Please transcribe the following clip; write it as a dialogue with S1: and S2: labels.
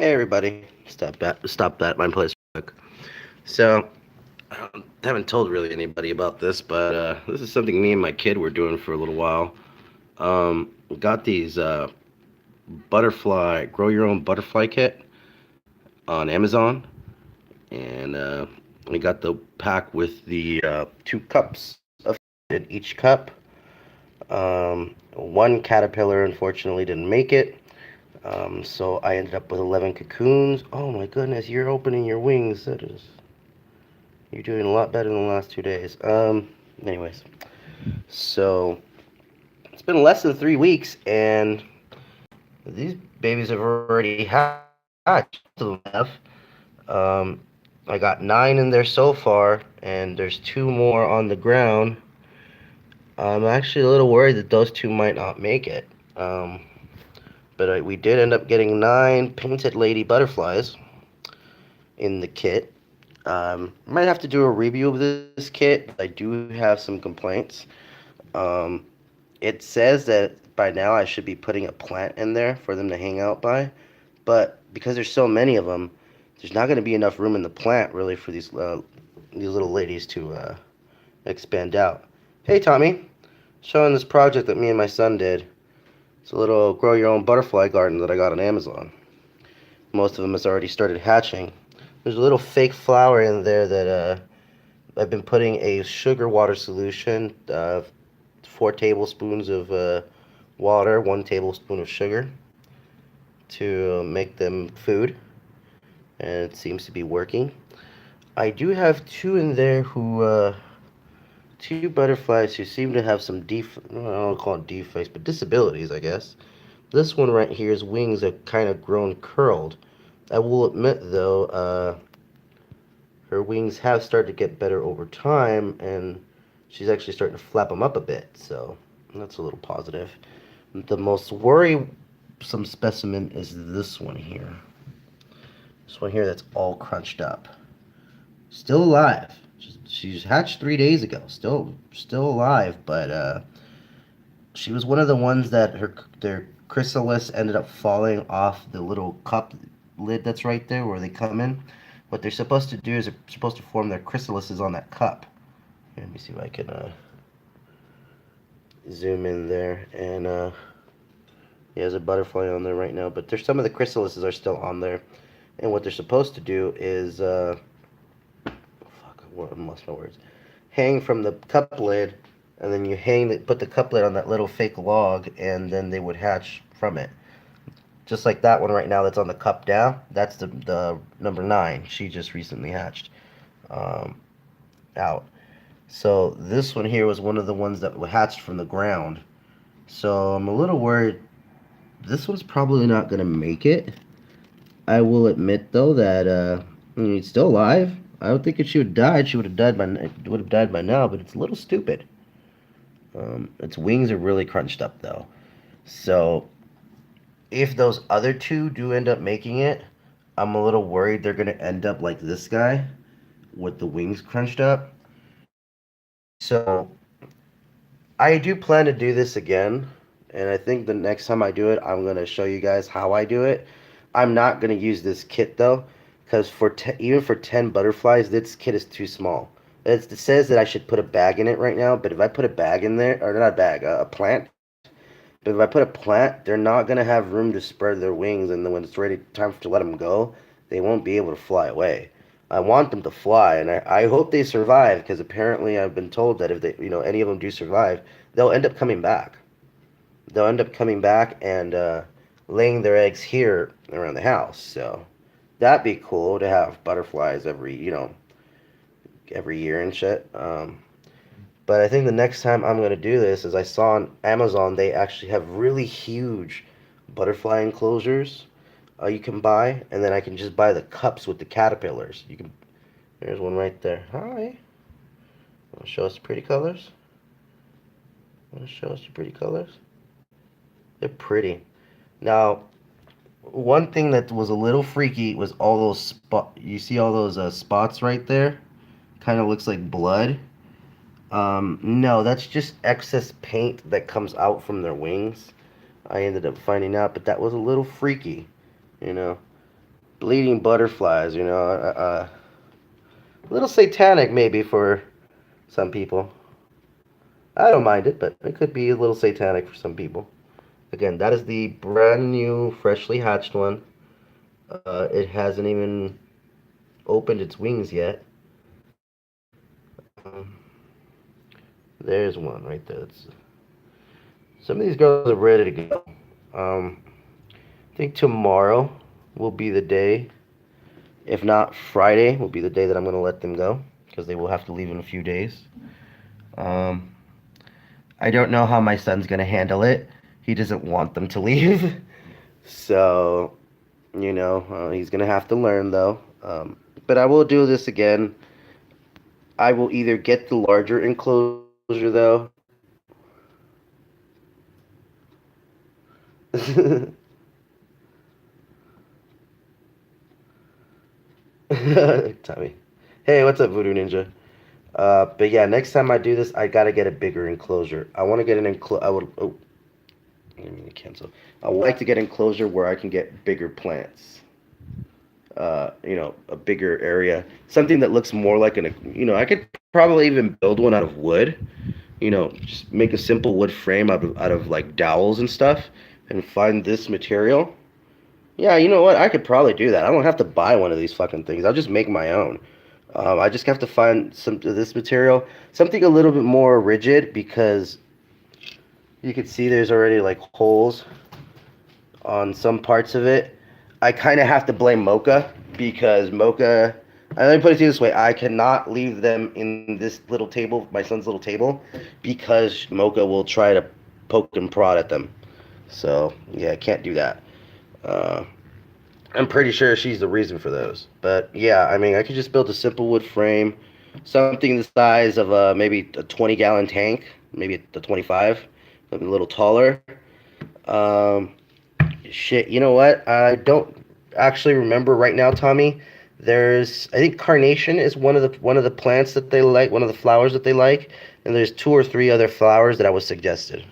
S1: Hey everybody, stop that my place real quick. So I haven't told really anybody about this, but this is something me and my kid were doing for a little while. Got these butterfly grow your own butterfly kit on Amazon, and we got the pack with the 2 cups of in each cup. One caterpillar unfortunately didn't make it, so I ended up with 11 cocoons. Oh my goodness, you're opening your wings. You're doing a lot better than the last 2 days. Anyways, so it's been less than 3 weeks, and these babies have already hatched. Most of them have. Um, I got 9 in there so far, and there's 2 more on the ground. I'm actually a little worried that those 2 might not make it. But we did end up getting 9 painted lady butterflies in the kit. Might have to do a review of this kit. I do have some complaints. Um, it says that by now I should be putting a plant in there for them to hang out by, but because there's so many of them, there's not going to be enough room in the plant really for these little ladies to expand out. Hey Tommy, showing this project that me and my son did. It's a little grow your own butterfly garden that I got on Amazon. Most of them has already started hatching. There's a little fake flower in there that I've been putting a sugar water solution, 4 tablespoons of water, 1 tablespoon of sugar to make them food, and it seems to be working. I do have 2 butterflies who seem to have some I don't call it defects, but disabilities, I guess. This one right here's wings have kind of grown curled. I will admit though, her wings have started to get better over time, and she's actually starting to flap them up a bit, so that's a little positive. The most worrisome specimen is this one here. This one here that's all crunched up. Still alive. She's hatched 3 days ago. Still alive, but she was one of the ones that their chrysalis ended up falling off the little cup lid that's right there where they come in. What they're supposed to do is they're supposed to form their chrysalises on that cup. Here, let me see if I can zoom in there. And yeah, there's a butterfly on there right now, but there's some of the chrysalises are still on there. And what they're supposed to do is, fuck, I lost my words. Hang from the cup lid, and then put the cup lid on that little fake log, and then they would hatch from it. Just like that one right now that's on the cup down. That's the number 9. She just recently hatched um, out. So this one here was one of the ones that hatched from the ground. So I'm a little worried. This one's probably not gonna make it. I will admit though that it's still alive. I don't think if she would have died, she would have died by now. But it's a little stupid. Its wings are really crunched up though. So if those other 2 do end up making it, I'm a little worried they're gonna end up like this guy with the wings crunched up. So I do plan to do this again, and I think the next time I do it, I'm gonna show you guys how I do it. I'm not gonna use this kit though, because even for 10 butterflies, this kit is too small. It says that I should put a bag in it right now, but if I put a bag in there, or not a bag, a plant, but if I put a plant, they're not gonna have room to spread their wings, and then when it's ready time to let them go, they won't be able to fly away. I want them to fly, and I hope they survive because apparently I've been told that if any of them do survive, they'll end up coming back. They'll end up coming back and laying their eggs here around the house. So that'd be cool to have butterflies every year and shit. But I think the next time I'm gonna do this is I saw on Amazon they actually have really huge butterfly enclosures you can buy, and then I can just buy the cups with the caterpillars. You can. There's one right there. Hi. Want to show us the pretty colors? Want to show us the pretty colors? They're pretty. Now, one thing that was a little freaky was all those You see all those spots right there? Kind of looks like blood. No, that's just excess paint that comes out from their wings. I ended up finding out, but that was a little freaky, you know. bleeding butterflies, a little satanic maybe for some people. I don't mind it, but it could be a little satanic for some people. Again, that is the brand new, freshly hatched one. It hasn't even opened its wings yet. Um, there's one right there. Some of these girls are ready to go. I think tomorrow will be the day. If not, Friday will be the day that I'm going to let them go because they will have to leave in a few days. Um, I don't know how my son's going to handle it. He doesn't want them to leave. So, he's going to have to learn though. But I will do this again. I will either get the larger enclosure though. Tommy. Hey, what's up, Voodoo Ninja? But yeah, next time I do this, I gotta get a bigger enclosure. I want to get an enclosure. I would. Oh, I didn't mean to cancel. I would like to get an enclosure where I can get bigger plants. A bigger area, something that looks more like I could probably even build one out of wood. Just make a simple wood frame out of like dowels and stuff, and find this material. Yeah, you know what? I could probably do that. I don't have to buy one of these fucking things. I'll just make my own. I just have to find some of this material, something a little bit more rigid, because you can see there's already like holes on some parts of it. I kind of have to blame Mocha because Mocha. Let me put it this way: I cannot leave them in this little table, my son's little table, because Mocha will try to poke and prod at them. So yeah, I can't do that. Uh, I'm pretty sure she's the reason for those. But yeah, I mean, I could just build a simple wood frame, something the size of maybe a 20-gallon tank, maybe a 25, maybe a little taller. Um, Shit, you know what? I don't actually remember right now, Tommy. I think carnation is one of the plants that they like, one of the flowers that they like, and there's two or three other flowers that I was suggested.